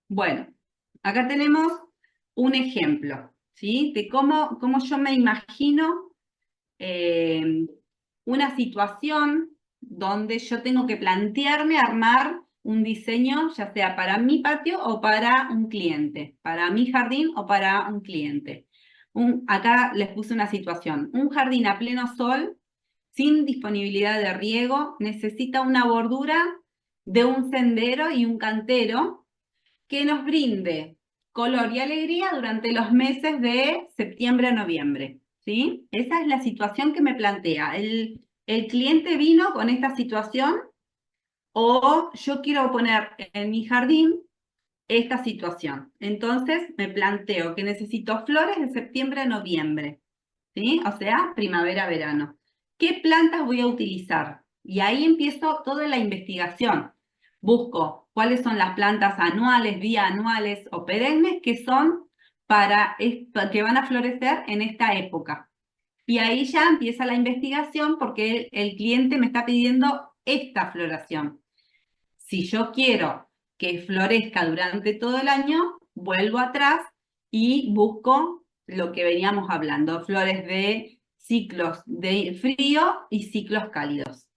Bueno, acá tenemos un ejemplo, ¿sí? De cómo yo me imagino eh, una situación donde yo tengo que plantearme armar un diseño, ya sea para mi patio o para un cliente, para mi jardín o para un cliente. Acá les puse una situación. Un jardín a pleno sol, sin disponibilidad de riego, necesita una bordura de un sendero y un cantero que nos brinde color y alegría durante los meses de septiembre a noviembre, ¿sí? Esa es la situación que me plantea. El cliente vino con esta situación o yo quiero poner en mi jardín esta situación. Entonces me planteo que necesito flores de septiembre a noviembre, ¿sí? O sea, primavera-verano. ¿Qué plantas voy a utilizar? Y ahí empiezo toda la investigación. Busco cuáles son las plantas anuales, bianuales o perennes que son que van a florecer en esta época. Y ahí ya empieza la investigación porque el cliente me está pidiendo esta floración. Si yo quiero que florezca durante todo el año, vuelvo atrás y busco lo que veníamos hablando, flores de ciclos de frío y ciclos cálidos.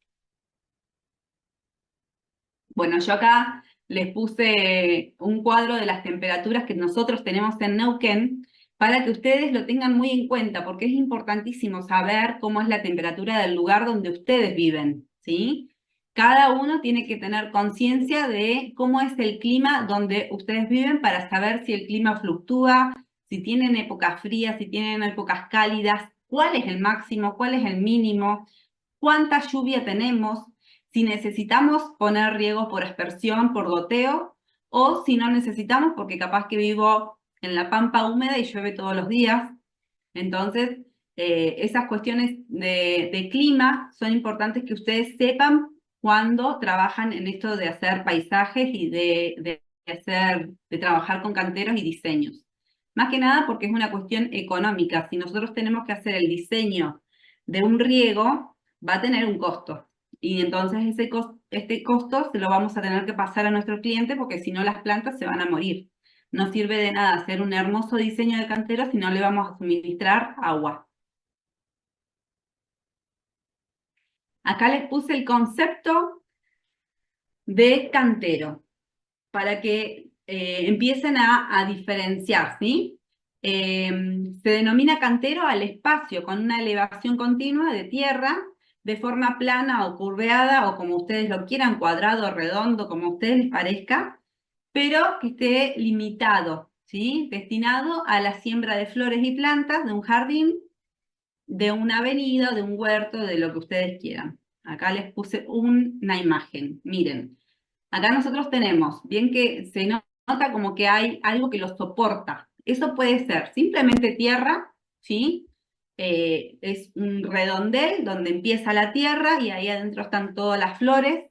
Bueno, yo acá les puse un cuadro de las temperaturas que nosotros tenemos en Neuquén para que ustedes lo tengan muy en cuenta, porque es importantísimo saber cómo es la temperatura del lugar donde ustedes viven, ¿sí? Cada uno tiene que tener conciencia de cómo es el clima donde ustedes viven para saber si el clima fluctúa, si tienen épocas frías, si tienen épocas cálidas, cuál es el máximo, cuál es el mínimo, cuánta lluvia tenemos, si necesitamos poner riego por aspersión, por goteo, o si no necesitamos porque capaz que vivo en la pampa húmeda y llueve todos los días. Entonces, esas cuestiones de clima son importantes que ustedes sepan cuando trabajan en esto de hacer paisajes y de trabajar con canteros y diseños. Más que nada porque es una cuestión económica. Si nosotros tenemos que hacer el diseño de un riego, va a tener un costo. Y entonces este costo se lo vamos a tener que pasar a nuestro cliente porque si no las plantas se van a morir. No sirve de nada hacer un hermoso diseño de cantero si no le vamos a suministrar agua. Acá les puse el concepto de cantero para que empiecen a diferenciar, ¿sí? Se denomina cantero al espacio con una elevación continua de tierra de forma plana o curveada o como ustedes lo quieran, cuadrado, redondo, como a ustedes les parezca, pero que esté limitado, ¿sí? Destinado a la siembra de flores y plantas de un jardín, de una avenida, de un huerto, de lo que ustedes quieran. Acá les puse una imagen, miren. Acá nosotros tenemos, bien que se nota como que hay algo que lo soporta. Eso puede ser simplemente tierra, ¿sí? Es un redondel donde empieza la tierra y ahí adentro están todas las flores,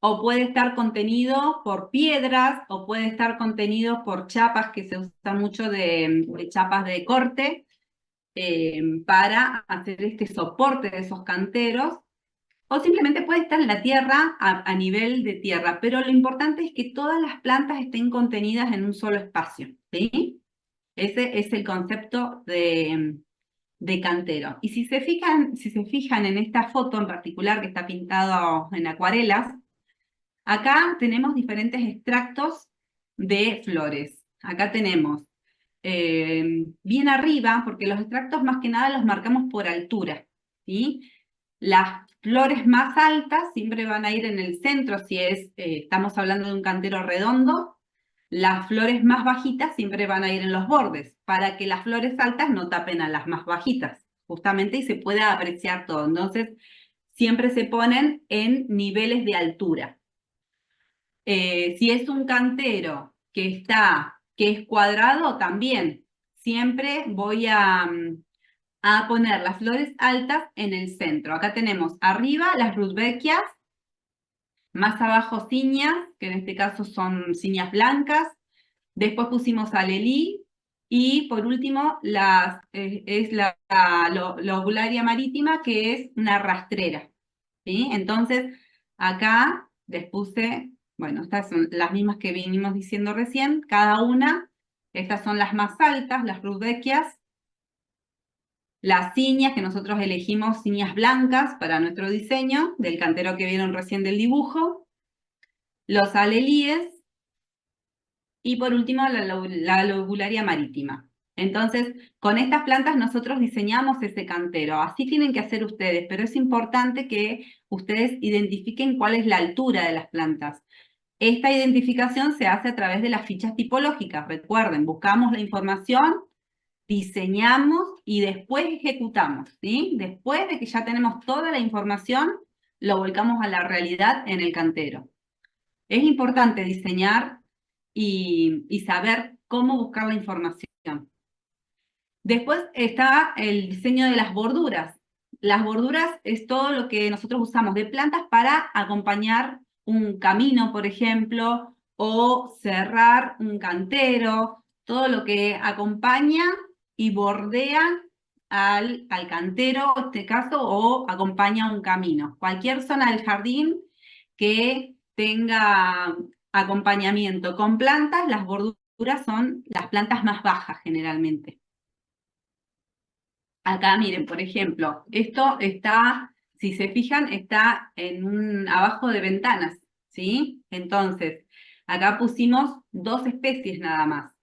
o puede estar contenido por piedras, o puede estar contenido por chapas que se usan mucho de chapas de corte para hacer este soporte de esos canteros o simplemente puede estar en la tierra a nivel de tierra, pero lo importante es que todas las plantas estén contenidas en un solo espacio, ¿sí? Ese es el concepto de cantero. Y si se fijan en esta foto en particular que está pintado en acuarelas, acá tenemos diferentes extractos de flores. Acá tenemos bien arriba, porque los extractos más que nada los marcamos por altura, ¿sí? Las flores más altas siempre van a ir en el centro si estamos hablando de un cantero redondo. Las flores más bajitas siempre van a ir en los bordes, para que las flores altas no tapen a las más bajitas, justamente, y se pueda apreciar todo. Entonces, siempre se ponen en niveles de altura. Si es un cantero que es cuadrado, también siempre voy a poner las flores altas en el centro. Acá tenemos arriba las rudbeckias, más abajo ciñas, que en este caso son ciñas blancas. Después pusimos alelí y por último es la lobularia marítima, que es una rastrera, ¿sí? Entonces acá les puse Bueno, estas son las mismas que vinimos diciendo recién, cada una. Estas son las más altas, las rudbeckias. Las ciñas, que nosotros elegimos ciñas blancas para nuestro diseño, del cantero que vieron recién del dibujo. Los alelíes. Y por último, la lobularia marítima. Entonces, con estas plantas nosotros diseñamos ese cantero. Así tienen que hacer ustedes, pero es importante que ustedes identifiquen cuál es la altura de las plantas. Esta identificación se hace a través de las fichas tipológicas. Recuerden, buscamos la información, diseñamos y después ejecutamos, ¿sí? Después de que ya tenemos toda la información, lo volcamos a la realidad en el cantero. Es importante diseñar y saber cómo buscar la información. Después está el diseño de las borduras. Las borduras es todo lo que nosotros usamos de plantas para acompañar un camino, por ejemplo, o cerrar un cantero, todo lo que acompaña y bordea al cantero, en este caso, o acompaña un camino. Cualquier zona del jardín que tenga acompañamiento con plantas, las borduras son las plantas más bajas generalmente. Acá miren, por ejemplo, esto está, si se fijan, está abajo de ventanas, ¿sí? Entonces, acá pusimos dos especies nada más.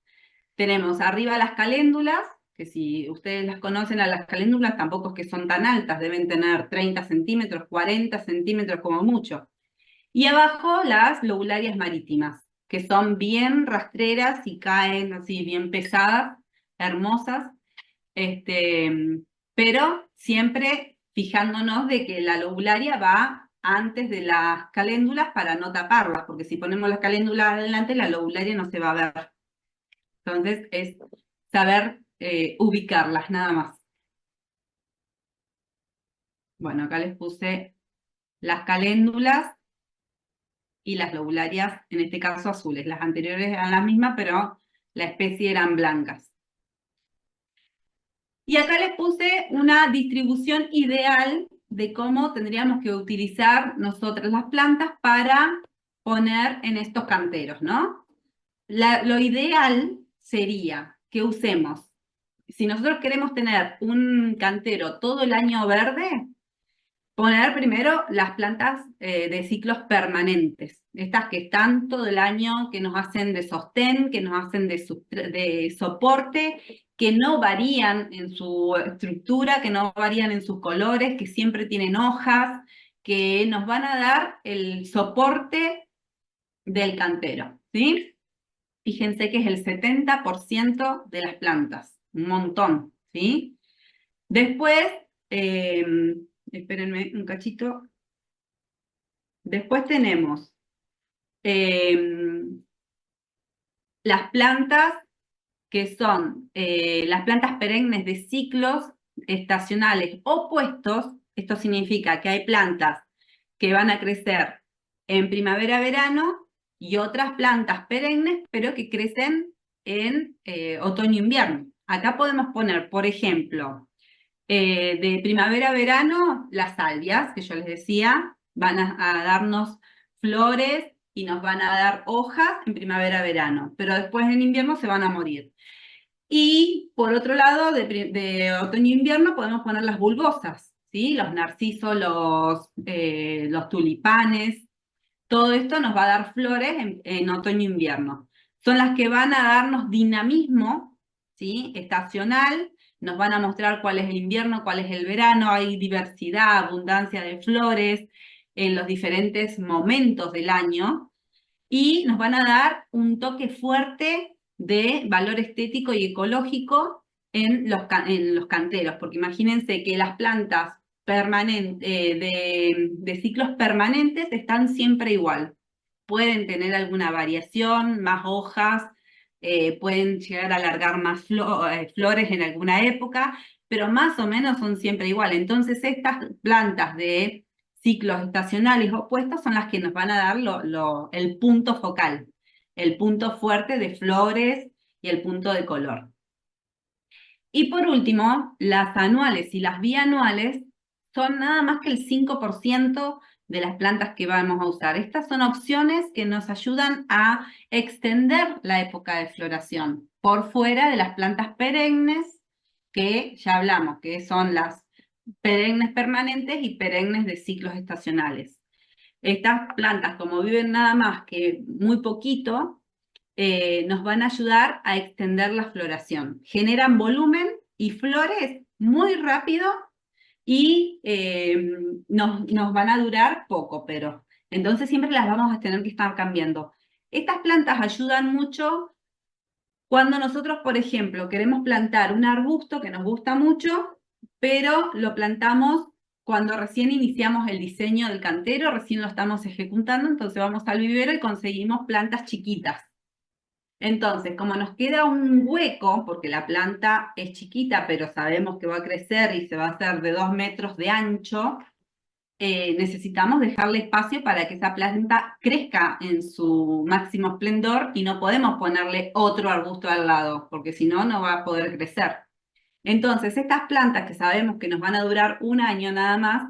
Tenemos arriba las caléndulas, que si ustedes las conocen a las caléndulas, tampoco es que son tan altas, deben tener 30 centímetros, 40 centímetros como mucho. Y abajo las lobularias marítimas, que son bien rastreras y caen así bien pesadas, hermosas, pero siempre fijándonos de que la lobularia va antes de las caléndulas para no taparlas, porque si ponemos las caléndulas adelante, la lobularia no se va a ver. Entonces es saber ubicarlas, nada más. Bueno, acá les puse las caléndulas y las lobularias, en este caso azules. Las anteriores eran las mismas, pero la especie eran blancas. Y acá les puse una distribución ideal de cómo tendríamos que utilizar nosotras las plantas para poner en estos canteros, ¿no? Lo ideal sería que usemos, si nosotros queremos tener un cantero todo el año verde, poner primero las plantas de ciclos permanentes, estas que están todo el año, que nos hacen de sostén, que nos hacen de soporte, que no varían en su estructura, que no varían en sus colores, que siempre tienen hojas, que nos van a dar el soporte del cantero, ¿sí? Fíjense que es el 70% de las plantas, un montón, ¿sí? Después, espérenme un cachito. Después tenemos las plantas que son las plantas perennes de ciclos estacionales opuestos. Esto significa que hay plantas que van a crecer en primavera-verano y otras plantas perennes, pero que crecen en otoño-invierno. Acá podemos poner, por ejemplo, de primavera a verano, las salvias, que yo les decía, van a darnos flores y nos van a dar hojas en primavera a verano, pero después en invierno se van a morir. Y por otro lado, de otoño e invierno podemos poner las bulbosas, ¿sí? Los narcisos, los tulipanes, todo esto nos va a dar flores en otoño e invierno. Son las que van a darnos dinamismo, ¿sí? Estacional, nos van a mostrar cuál es el invierno, cuál es el verano, hay diversidad, abundancia de flores en los diferentes momentos del año y nos van a dar un toque fuerte de valor estético y ecológico en los canteros, porque imagínense que las plantas de ciclos permanentes están siempre igual. Pueden tener alguna variación, más hojas, pueden llegar a alargar más flores en alguna época, pero más o menos son siempre igual. Entonces estas plantas de ciclos estacionales opuestos son las que nos van a dar el punto focal, el punto fuerte de flores y el punto de color. Y por último, las anuales y las bianuales son nada más que el 5% de las plantas que vamos a usar. Estas son opciones que nos ayudan a extender la época de floración por fuera de las plantas perennes que ya hablamos, que son las perennes permanentes y perennes de ciclos estacionales. Estas plantas, como viven nada más que muy poquito, nos van a ayudar a extender la floración. Generan volumen y flores muy rápido y nos van a durar poco, pero entonces siempre las vamos a tener que estar cambiando. Estas plantas ayudan mucho cuando nosotros, por ejemplo, queremos plantar un arbusto que nos gusta mucho, pero lo plantamos cuando recién iniciamos el diseño del cantero, recién lo estamos ejecutando, entonces vamos al vivero y conseguimos plantas chiquitas. Entonces, como nos queda un hueco, porque la planta es chiquita, pero sabemos que va a crecer y se va a hacer de 2 metros de ancho, necesitamos dejarle espacio para que esa planta crezca en su máximo esplendor y no podemos ponerle otro arbusto al lado, porque si no, no va a poder crecer. Entonces, estas plantas que sabemos que nos van a durar un año nada más,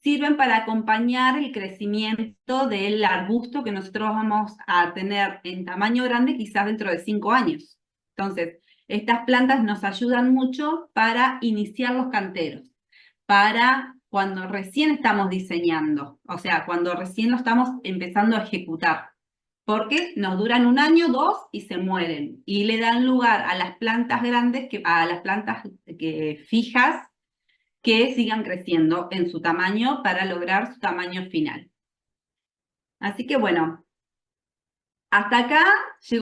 sirven para acompañar el crecimiento del arbusto que nosotros vamos a tener en tamaño grande quizás dentro de 5 años. Entonces, estas plantas nos ayudan mucho para iniciar los canteros, para cuando recién estamos diseñando, o sea, cuando recién lo estamos empezando a ejecutar, porque nos duran un año, dos y se mueren, y le dan lugar a las plantas grandes, a las plantas fijas, que sigan creciendo en su tamaño para lograr su tamaño final. Así que bueno, hasta acá llegó.